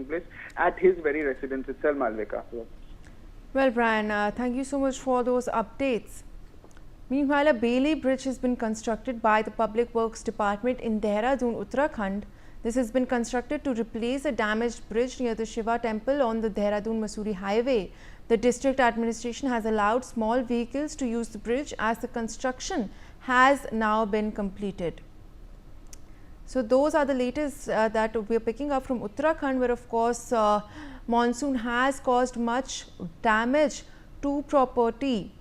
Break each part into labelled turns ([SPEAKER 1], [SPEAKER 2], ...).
[SPEAKER 1] place at his very residence itself, Malvika.
[SPEAKER 2] Well, Brian, thank you so much for those updates. Meanwhile, a Bailey Bridge has been constructed by the Public Works Department in Dehradun, Uttarakhand. This has been constructed to replace a damaged bridge near the Shiva temple on the Dehradun-Mussoorie highway. The district administration has allowed small vehicles to use the bridge as the construction has now been completed. So those are the latest that we are picking up from Uttarakhand, where of course monsoon has caused much damage to property.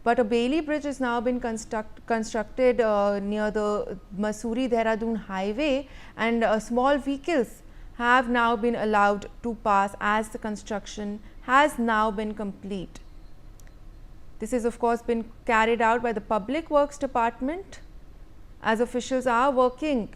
[SPEAKER 2] But a Bailey Bridge has now been constructed near the Mussoorie-Dehradun highway, and small vehicles have now been allowed to pass as the construction has now been complete. This is of course been carried out by the Public Works Department, as officials are working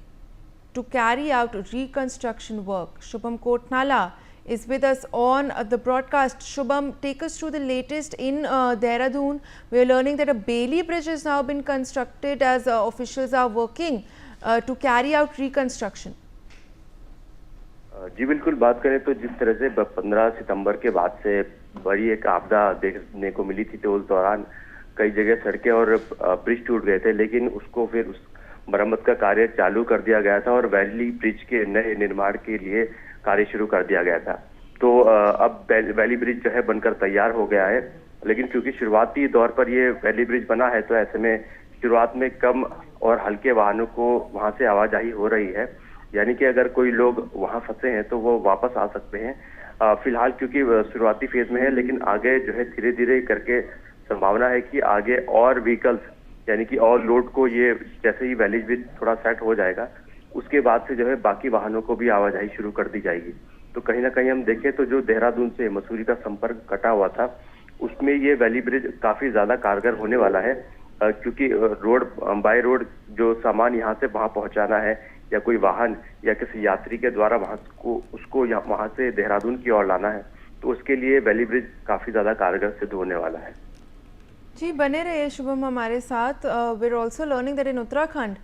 [SPEAKER 2] to carry out reconstruction work. Shubham Kotnala is with us on the broadcast. Shubham, take us through the latest in Dehradun. We are learning that a Bailey Bridge has now been constructed as officials are working to carry out reconstruction.
[SPEAKER 3] जी बिल्कुल, बात करें तो जिस तरह से 15 सितंबर के बाद से बड़ी एक आपदा देखने को मिली थी, तो उस दौरान कई जगह सड़कें और ब्रिज टूट गए थे, लेकिन उसको फिर उस मरम्मत का कार्य चालू कर दिया गया था और वैली ब्रिज के नए निर्माण के लिए कार्य शुरू कर दिया गया था। तो अब वैली ब्रिज जो है बनकर तैयार हो गया है, लेकिन क्योंकि शुरुआती दौर पर ये वैली ब्रिज बना है, तो ऐसे में शुरुआत में कम और हल्के वाहनों को वहां से आवाजाही हो रही है, यानी कि अगर कोई लोग वहां फंसे हैं तो वो वापस आ सकते हैं। फिलहाल क्योंकि शुरुआती फेज में है, लेकिन आगे जो है धीरे धीरे करके संभावना है कि आगे और व्हीकल्स यानी कि और लोड को, ये जैसे ही वैली ब्रिज थोड़ा सेट हो जाएगा उसके बाद से जो है बाकी वाहनों को भी आवाजाही शुरू कर दी जाएगी। तो कहीं ना कहीं हम देखें तो जो देहरादून से मसूरी का संपर्क कटा हुआ था, उसमें ये वैली ब्रिज काफी ज्यादा कारगर होने वाला है, क्योंकि रोड बाय रोड जो सामान यहाँ से वहां पहुंचाना है, या कोई वाहन या किसी यात्री के द्वारा उसको वहां से देहरादून की ओर लाना है, तो उसके लिए वैली ब्रिज काफी ज्यादा कारगर सिद्ध होने वाला है।
[SPEAKER 2] जी, बने रहिए शुभम हमारे साथ। We are also learning that in Uttarakhand